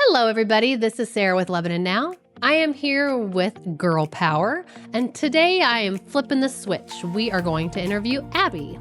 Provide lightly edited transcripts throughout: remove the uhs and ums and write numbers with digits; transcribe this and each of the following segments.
Hello, everybody. This is Sarah with Lebanon Now. I am here with Girl Power, and today I am flipping the switch. We are going to interview Abbey.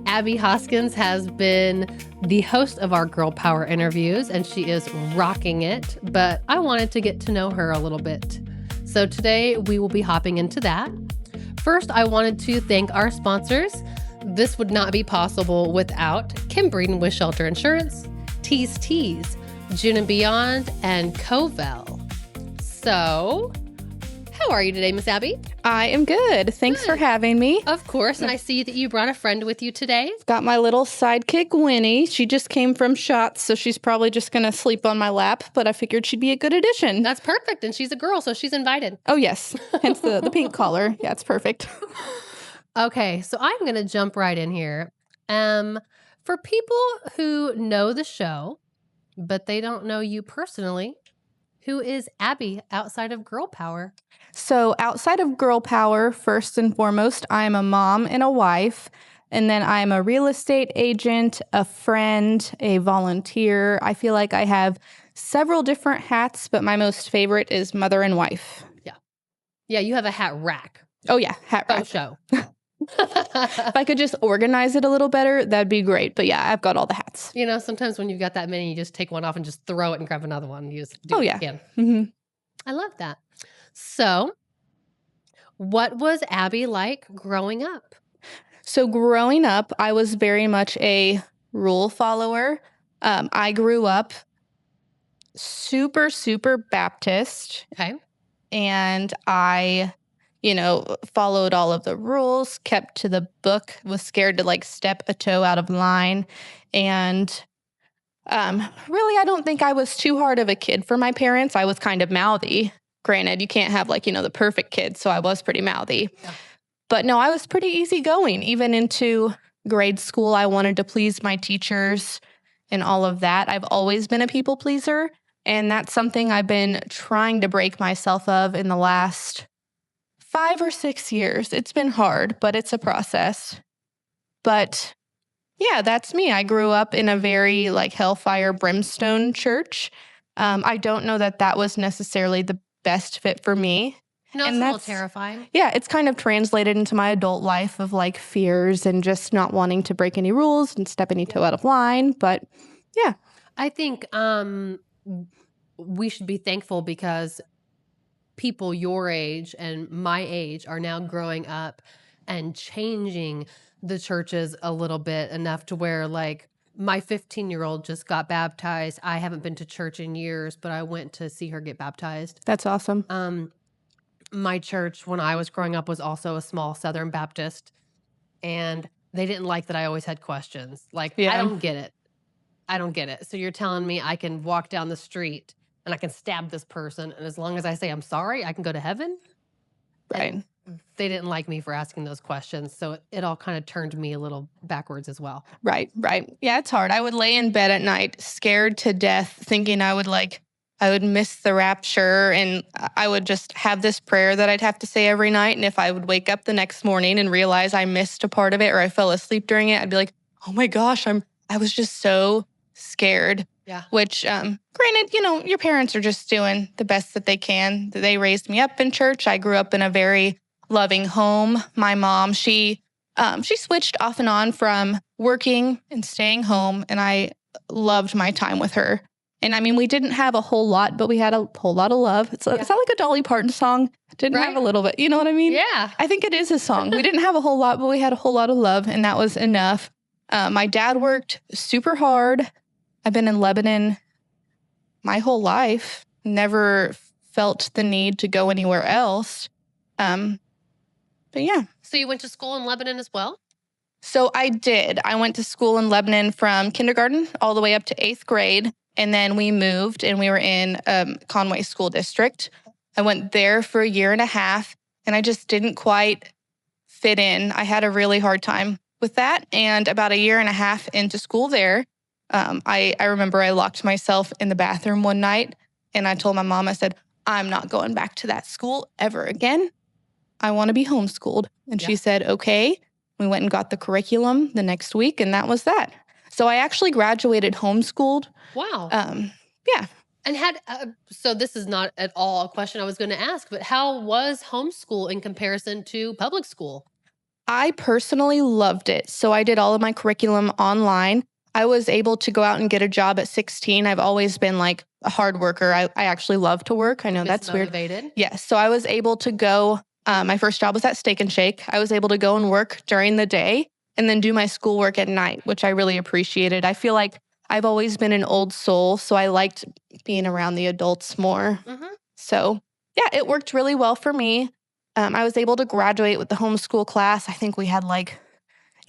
Abbey Hoskins has been the host of our Girl Power interviews, and she is rocking it, but I wanted to get to know her a little bit. So today we will be hopping into that. First, I wanted to thank our sponsors. This would not be possible without Kim Breeden with Shelter Insurance, Tees, June and Beyond, and Covéll. So, how are you today, Miss Abbey? I am good. Thanks for having me. Of course, and I see that you brought a friend with you today. Got my little sidekick, Winnie. She just came from shots, so she's probably just going to sleep on my lap, but I figured she'd be a good addition. That's perfect, and she's a girl, so she's invited. Oh, yes. Hence the pink collar. Yeah, it's perfect. Okay, so I'm going to jump right in here. For people who know the show, but they don't know you personally, who is Abbey outside of Girl Power? So outside of Girl Power, first and foremost, I'm a mom and a wife. And then I'm a real estate agent, a friend, a volunteer. I feel like I have several different hats, but my most favorite is mother and wife. Yeah, you have a hat rack. Oh, yeah, hat rack. Show. If I could just organize it a little better, that'd be great. But yeah, I've got all the hats. You know, sometimes when you've got that many, you just take one off and just throw it and grab another one. You just do it again. Mm-hmm. I love that. So, what was Abbey like growing up? So growing up, I was very much a rule follower. I grew up super Baptist. Okay. And I followed all of the rules, kept to the book, was scared to step a toe out of line. And really, I don't think I was too hard of a kid for my parents. I was kind of mouthy. Granted, you can't have the perfect kid, so I was pretty mouthy. Yeah. But no, I was pretty easygoing. Even into grade school, I wanted to please my teachers and all of that. I've always been a people pleaser, and that's something I've been trying to break myself of in the last 5 or 6 years. It's been hard, but it's a process. But yeah, that's me. I grew up in a very hellfire brimstone church. I don't know that was necessarily the best fit for me. No, it's a little terrifying. Yeah, it's kind of translated into my adult life of fears and just not wanting to break any rules and step any toe out of line. But yeah. I think we should be thankful because people your age and my age are now growing up and changing the churches a little bit enough to where my 15-year-old just got baptized. I haven't been to church in years, but I went to see her get baptized. That's awesome. My church when I was growing up was also a small Southern Baptist, and they didn't like that I always had questions. I don't get it. So you're telling me I can walk down the street and I can stab this person, and as long as I say I'm sorry, I can go to heaven? Right. And they didn't like me for asking those questions, so it all kind of turned me a little backwards as well. Right. Yeah, it's hard. I would lay in bed at night, scared to death, thinking I would miss the rapture, and I would just have this prayer that I'd have to say every night, and if I would wake up the next morning and realize I missed a part of it or I fell asleep during it, I'd be like, oh my gosh, I was just so scared. Yeah. Which, granted, your parents are just doing the best that they can. They raised me up in church. I grew up in a very loving home. My mom, she switched off and on from working and staying home, and I loved my time with her. And I mean, we didn't have a whole lot, but we had a whole lot of love. It's not like a Dolly Parton song. Didn't have a little bit. You know what I mean? Yeah. I think it is a song. We didn't have a whole lot, but we had a whole lot of love, and that was enough. My dad worked super hard. I've been in Lebanon my whole life, never felt the need to go anywhere else. But yeah. So you went to school in Lebanon as well? So I did. I went to school in Lebanon from kindergarten all the way up to 8th grade. And then we moved and we were in Conway School District. I went there for a year and a half, and I just didn't quite fit in. I had a really hard time with that. And about a year and a half into school there, I remember I locked myself in the bathroom one night, and I told my mom, I said, I'm not going back to that school ever again. I want to be homeschooled. And she said, okay. We went and got the curriculum the next week, and that was that. So I actually graduated homeschooled. Wow. Yeah. And so this is not at all a question I was going to ask, but how was homeschool in comparison to public school? I personally loved it. So I did all of my curriculum online. I was able to go out and get a job at 16. I've always been like a hard worker. I actually love to work. I know that's weird. Motivated. Yes. So I was able to go. My first job was at Steak and Shake. I was able to go and work during the day and then do my schoolwork at night, which I really appreciated. I feel like I've always been an old soul, so I liked being around the adults more. So yeah, it worked really well for me. I was able to graduate with the homeschool class. I think we had like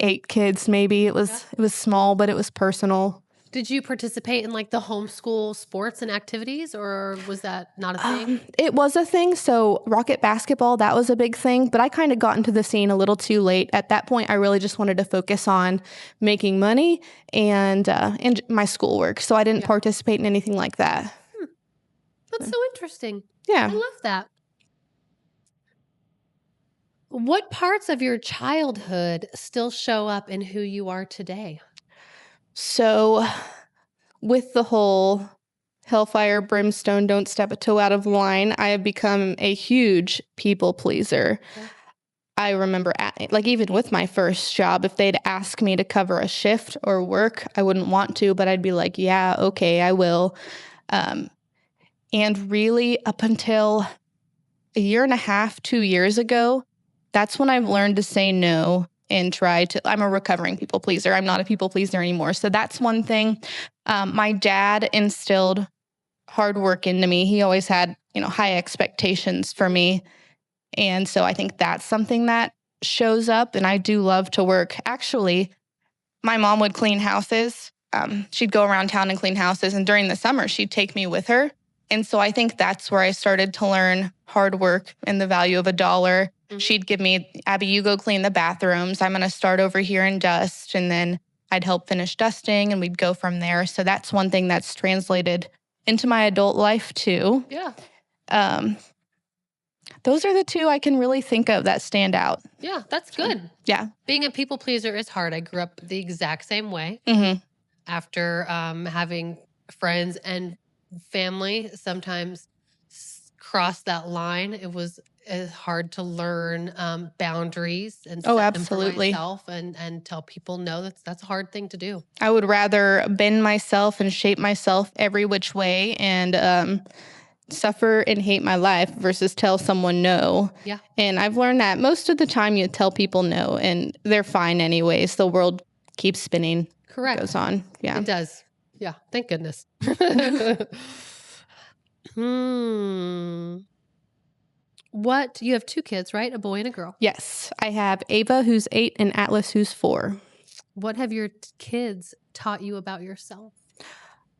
8 kids, maybe. It was small, but it was personal. Did you participate in like the homeschool sports and activities, or was that not a thing? It was a thing. So rocket basketball, that was a big thing, but I kind of got into the scene a little too late. At that point, I really just wanted to focus on making money and my schoolwork. So I didn't participate in anything like that. That's so interesting. Yeah. I love that. What parts of your childhood still show up in who you are today? So with the whole hellfire, brimstone, don't step a toe out of line, I have become a huge people pleaser. Okay. I remember, even with my first job, if they'd ask me to cover a shift or work, I wouldn't want to, but I'd be like, yeah, okay, I will. And really up until a year and a half, 2 years ago, that's when I've learned to say no and I'm a recovering people pleaser. I'm not a people pleaser anymore. So that's one thing. My dad instilled hard work into me. He always had, high expectations for me. And so I think that's something that shows up. And I do love to work. Actually, my mom would clean houses. She'd go around town and clean houses. And during the summer, she'd take me with her. And so I think that's where I started to learn hard work and the value of $1. She'd give me, Abby, you go clean the bathrooms. I'm going to start over here and dust. And then I'd help finish dusting and we'd go from there. So that's one thing that's translated into my adult life too. Yeah. Those are the two I can really think of that stand out. Yeah, that's good. Yeah. Being a people pleaser is hard. I grew up the exact same way. After having friends and family sometimes cross that line, it was hard to learn boundaries and set them for myself and tell people no. That's a hard thing to do. I would rather bend myself and shape myself every which way and suffer and hate my life versus tell someone no. Yeah. And I've learned that most of the time you tell people no and they're fine anyways. The world keeps spinning. Correct. Goes on. Yeah. It does. Yeah. Thank goodness. What? You have 2 kids, right? A boy and a girl. Yes. I have Ava, who's 8, and Atlas, who's 4. What have your kids taught you about yourself?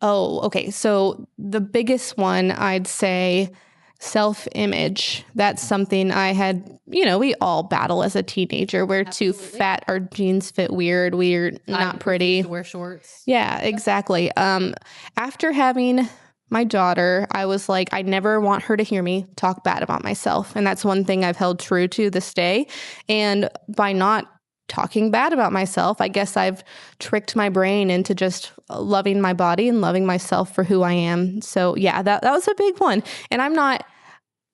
Oh, okay. So the biggest one, I'd say self-image. That's something I had, we all battle as a teenager. We're too fat. Our jeans fit weird. We're not pretty. To wear shorts. Yeah, exactly. After having my daughter, I was like, I never want her to hear me talk bad about myself. And that's one thing I've held true to this day. And by not talking bad about myself, I guess I've tricked my brain into just loving my body and loving myself for who I am. So yeah, that was a big one. And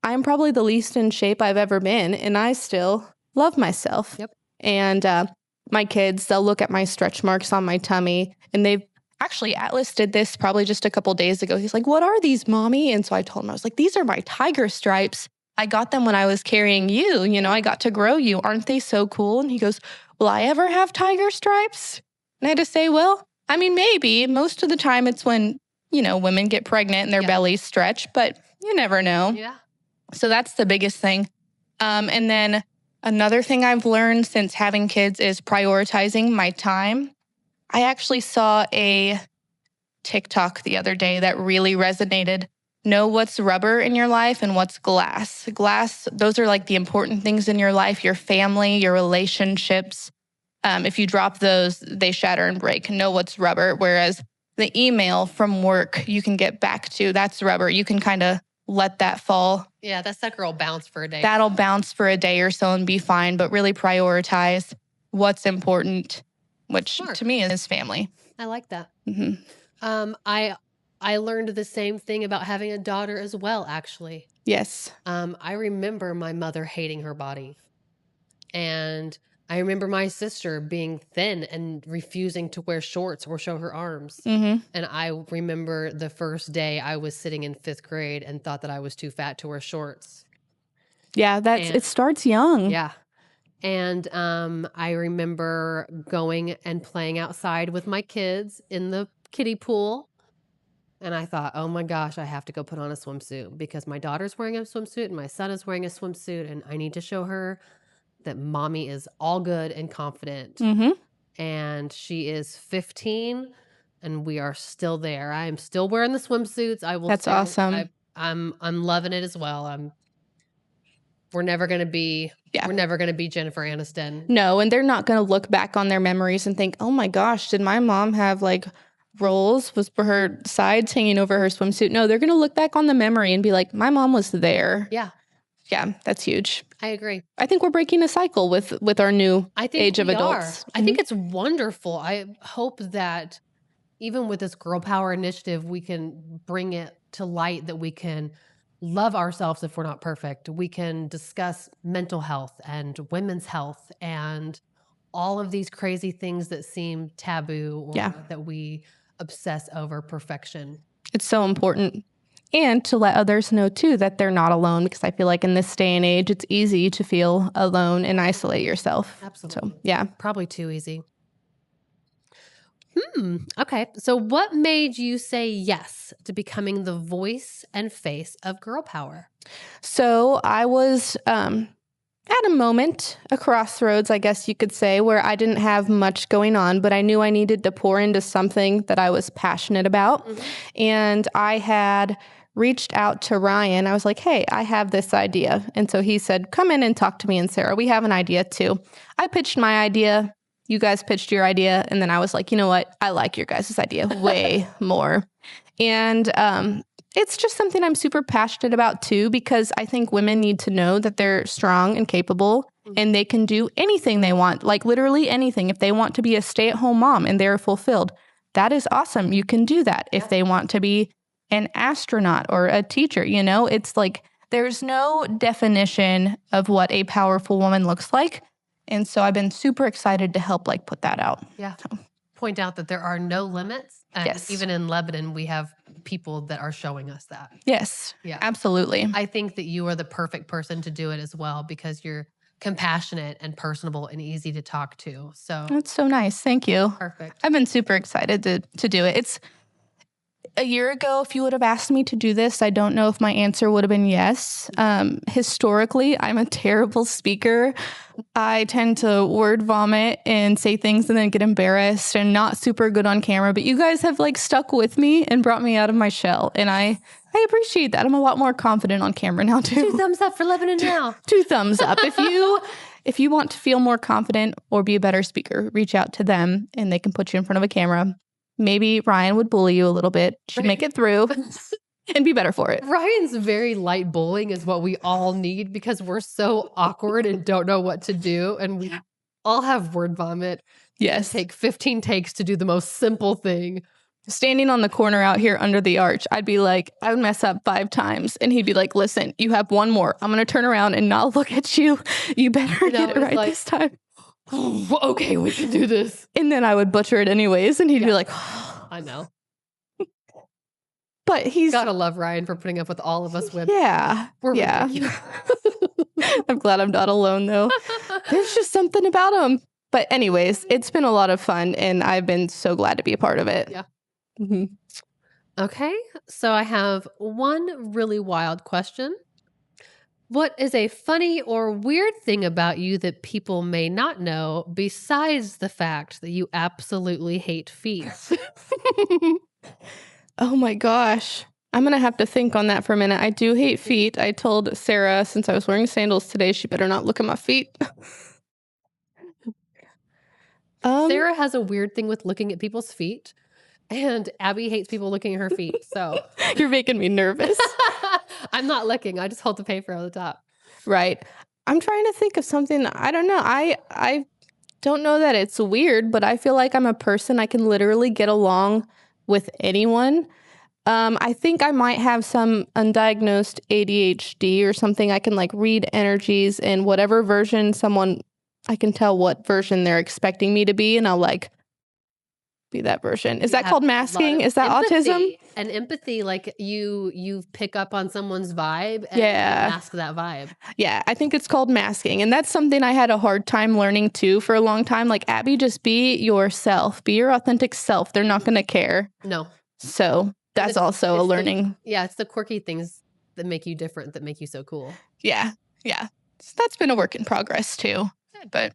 I'm probably the least in shape I've ever been. And I still love myself. Yep. And my kids, they'll look at my stretch marks on my tummy and Actually, Atlas did this probably just a couple days ago. He's like, what are these, Mommy? And so I told him, I was like, these are my tiger stripes. I got them when I was carrying you. I got to grow you. Aren't they so cool? And he goes, will I ever have tiger stripes? And I had to say, well, I mean, maybe. Most of the time it's when, women get pregnant and their bellies stretch, but you never know. Yeah. So that's the biggest thing. And then another thing I've learned since having kids is prioritizing my time. I actually saw a TikTok the other day that really resonated. Know what's rubber in your life and what's glass. Glass, those are like the important things in your life, your family, your relationships. If you drop those, they shatter and break. Know what's rubber. Whereas the email from work you can get back to, that's rubber. You can kind of let that fall. Yeah, that sucker will bounce for a day. That'll bounce for a day or so and be fine, but really prioritize what's important, which to me is family. I like that. Mm-hmm. I I learned the same thing about having a daughter as well, actually. Yes. I remember my mother hating her body. And I remember my sister being thin and refusing to wear shorts or show her arms. Mm-hmm. And I remember the first day I was sitting in 5th grade and thought that I was too fat to wear shorts. Yeah, it starts young. Yeah. And I remember going and playing outside with my kids in the kiddie pool. And I thought, oh my gosh, I have to go put on a swimsuit because my daughter's wearing a swimsuit and my son is wearing a swimsuit. And I need to show her that mommy is all good and confident. Mm-hmm. And she is 15 and we are still there. I am still wearing the swimsuits. I will. That's awesome. I'm loving it as well. We're never going to be Jennifer Aniston. No, and they're not going to look back on their memories and think, oh my gosh, did my mom have like rolls? Was her sides hanging over her swimsuit? No, they're going to look back on the memory and be like, my mom was there. Yeah. Yeah, that's huge. I agree. I think we're breaking a cycle with our new age of adults. I think it's wonderful. I hope that even with this Girl Power initiative, we can bring it to light that we can love ourselves if we're not perfect. We can discuss mental health and women's health and all of these crazy things that seem taboo or that we obsess over perfection. It's so important. And to let others know, too, that they're not alone, because I feel like in this day and age, it's easy to feel alone and isolate yourself. Absolutely. So, yeah. Probably too easy. Okay. So what made you say yes to becoming the voice and face of Girl Power? So I was at a moment, a crossroads, I guess you could say, where I didn't have much going on, but I knew I needed to pour into something that I was passionate about. Mm-hmm. And I had reached out to Ryan. I was like, hey, I have this idea. And so he said, come in and talk to me and Sarah. We have an idea too. I pitched my idea. You guys pitched your idea. And then I was like, you know what? I like your guys' idea way more. And it's just something I'm super passionate about too, because I think women need to know that they're strong and capable and they can do anything they want, like literally anything. If they want to be a stay-at-home mom and they're fulfilled, that is awesome. You can do that. If they want to be an astronaut or a teacher, it's like there's no definition of what a powerful woman looks like. And so I've been super excited to help put that out. Yeah. So. Point out that there are no limits. And yes. Even in Lebanon, we have people that are showing us that. Yes. Yeah. Absolutely. I think that you are the perfect person to do it as well because you're compassionate and personable and easy to talk to. So that's so nice. Thank you. Perfect. I've been super excited to do it. It's a year ago, if you would have asked me to do this, I don't know if my answer would have been yes. Historically, I'm a terrible speaker. I tend to word vomit and say things and then get embarrassed and not super good on camera. But you guys have stuck with me and brought me out of my shell. And I appreciate that. I'm a lot more confident on camera now, too. 2 thumbs up for Lebanon now. 2 thumbs up. If you want to feel more confident or be a better speaker, reach out to them and they can put you in front of a camera. Maybe Ryan would bully you a little bit. Should make it through and be better for it. Ryan's very light bullying is what we all need because we're so awkward and don't know what to do. And we all have word vomit. Yes. Take 15 takes to do the most simple thing. Standing on the corner out here under the arch, I would mess up 5 times. And he'd be like, listen, you have 1 more. I'm going to turn around and not look at you. You better get it right this time. Okay, we can do this. And then I would butcher it anyways. And he'd be like, I know. But he's gotta love Ryan for putting up with all of us women. Yeah. We're ridiculous. I'm glad I'm not alone though. There's just something about him. But anyways, it's been a lot of fun and I've been so glad to be a part of it. Yeah. Mm-hmm. Okay. So I have one really wild question. What is a funny or weird thing about you that people may not know besides the fact that you absolutely hate feet? Oh my gosh. I'm going to have to think on that for a minute. I do hate feet. I told Sarah since I was wearing sandals today, she better not look at my feet. Sarah has a weird thing with looking at people's feet. And Abby hates people looking at her feet. So you're making me nervous. I'm not looking. I just hold the paper on the top. Right. I'm trying to think of something. I don't know. I don't know that it's weird, but I feel like I'm a person I can literally get along with anyone. I think I might have some undiagnosed ADHD or something. I can like read energies and whatever version I can tell what version they're expecting me to be, and I'll like be that version. Is that called masking? Is that autism? And empathy, like you pick up on someone's vibe and Yeah. you mask that vibe. Yeah, I think it's called masking. And that's something I had a hard time learning too for a long time. Like, Abby, just be yourself. Be your authentic self. They're not going to care. No. So that's also a learning. It's the quirky things that make you different, that make you so cool. Yeah. Yeah. So that's been a work in progress too. But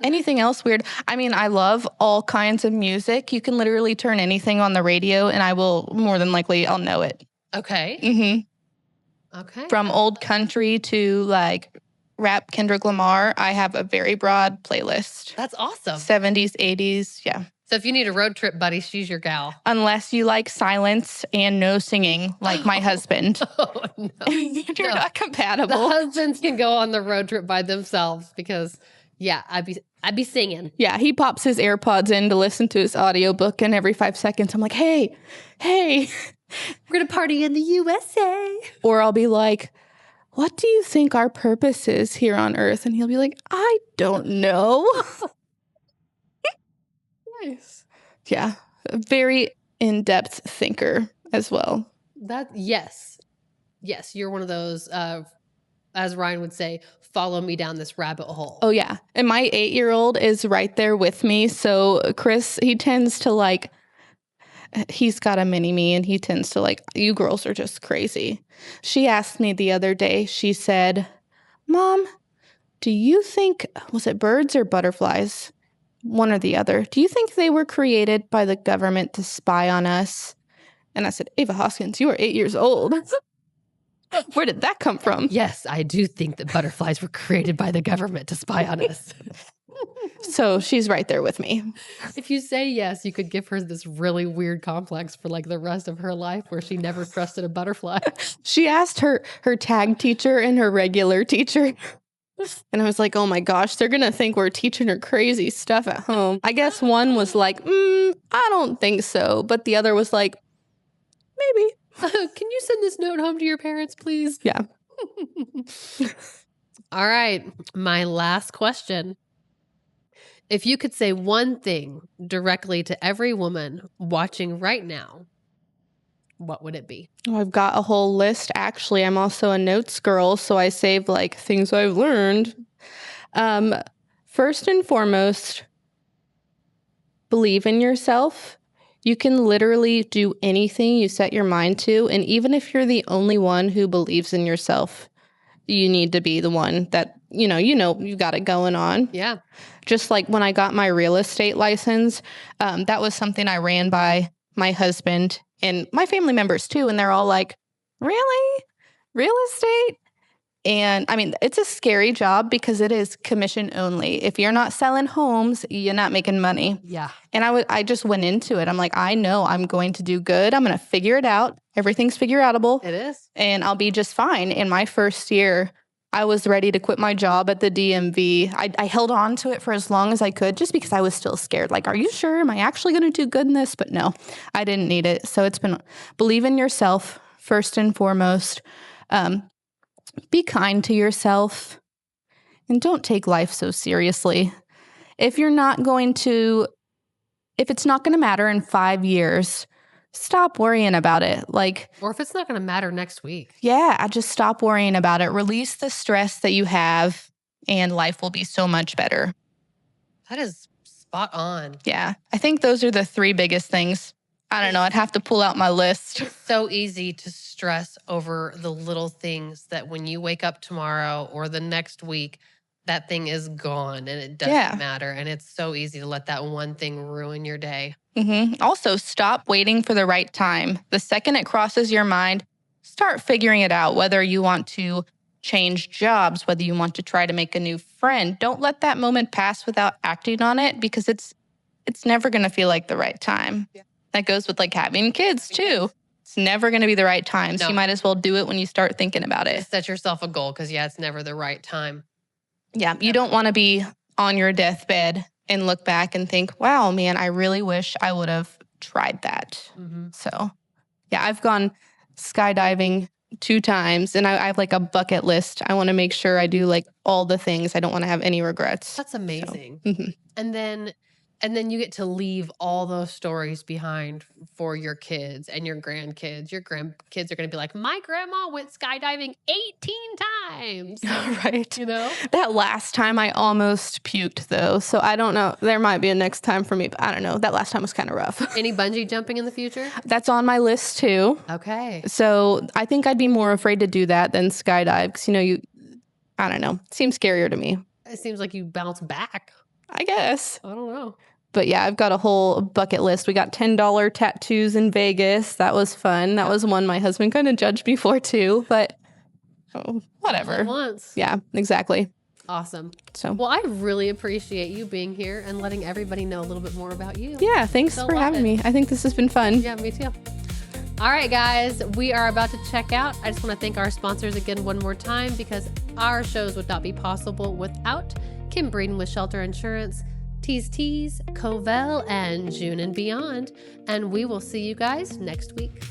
anything else weird? I mean, I love all kinds of music. You can literally turn anything on the radio and I will more than likely, I'll know it. Okay. Mm-hmm. Okay. From old country to like rap, Kendrick Lamar, I have a very broad playlist. That's awesome. 70s, 80s, yeah. So if you need a road trip buddy, she's your gal. Unless you like silence and no singing, like my husband. Oh, no. You're not compatible. The husbands can go on the road trip by themselves because, yeah, I'd be singing. Yeah, he pops his AirPods in to listen to his audiobook, and every 5 seconds I'm like, hey, we're going to party in the USA. Or I'll be like, what do you think our purpose is here on Earth? And he'll be like, I don't know. Nice. Yeah, a very in-depth thinker as well. Yes, you're one of those, as Ryan would say, follow me down this rabbit hole. Oh, yeah. And my 8-year-old is right there with me. So Chris, he tends to like, he's got a mini-me and he tends to like, you girls are just crazy. She asked me the other day, she said, Mom, do you think, was it birds or butterflies? One or the other. Do you think they were created by the government to spy on us? And I said, Ava Hoskins, you are 8 years old. Where did that come from? Yes, I do think that butterflies were created by the government to spy on us. So she's right there with me. If you say yes, you could give her this really weird complex for like the rest of her life where she never trusted a butterfly. She asked her tag teacher and her regular teacher. And I was like, oh my gosh, they're going to think we're teaching her crazy stuff at home. I guess one was like, I don't think so. But the other was like, maybe. Can you send this note home to your parents, please? Yeah. All right. My last question. If you could say one thing directly to every woman watching right now, what would it be? Oh, I've got a whole list. Actually, I'm also a notes girl, so I save like things I've learned. First and foremost, believe in yourself. You can literally do anything you set your mind to. And even if you're the only one who believes in yourself, you need to be the one that, you got it going on. Yeah. Just like when I got my real estate license, that was something I ran by my husband and my family members too. And they're all like, really? Real estate? And I mean, it's a scary job because it is commission only. If you're not selling homes, you're not making money. Yeah. And I just went into it. I'm like, I know I'm going to do good. I'm going to figure it out. Everything's figure outable. It is. And I'll be just fine. In my first year, I was ready to quit my job at the DMV. I held on to it for as long as I could just because I was still scared. Like, are you sure? Am I actually going to do good in this? But no, I didn't need it. So it's been believe in yourself first and foremost. Be kind to yourself and don't take life so seriously. If it's not going to matter in 5 years, stop worrying about it. Or if it's not going to matter next week. Yeah, just stop worrying about it. Release the stress that you have and life will be so much better. That is spot on. Yeah, I think those are the 3 biggest things. I don't know. I'd have to pull out my list. It's so easy to stress over the little things that when you wake up tomorrow or the next week, that thing is gone and it doesn't matter. And it's so easy to let that one thing ruin your day. Mm-hmm. Also, stop waiting for the right time. The second it crosses your mind, start figuring it out, whether you want to change jobs, whether you want to try to make a new friend. Don't let that moment pass without acting on it because it's never going to feel like the right time. Yeah. That goes with like having kids too. It's never going to be the right time. So you might as well do it when you start thinking about it. Set yourself a goal because it's never the right time. Yeah, you don't want to be on your deathbed and look back and think, wow, man, I really wish I would have tried that. Mm-hmm. So Yeah, I've gone skydiving 2 times, and I have like a bucket list. I want to make sure I do like all the things. I don't want to have any regrets. That's amazing. So, mhm. And then you get to leave all those stories behind for your kids and your grandkids. Your grandkids are going to be like, my grandma went skydiving 18 times. Right. You know? That last time I almost puked though. So I don't know. There might be a next time for me, but I don't know. That last time was kind of rough. Any bungee jumping in the future? That's on my list too. Okay. So I think I'd be more afraid to do that than skydive because, I don't know. It seems scarier to me. It seems like you bounce back. I guess. I don't know. But yeah, I've got a whole bucket list. We got $10 tattoos in Vegas. That was fun. That was one my husband kind of judged me for too, but whatever. Once. Yeah, exactly. Awesome. So, well, I really appreciate you being here and letting everybody know a little bit more about you. Yeah, thanks for having me. I think this has been fun. Yeah, me too. All right, guys, we are about to check out. I just want to thank our sponsors again one more time because our shows would not be possible without Kim Breeden with Shelter Insurance, Tees, Covéll, and June and Beyond. And we will see you guys next week.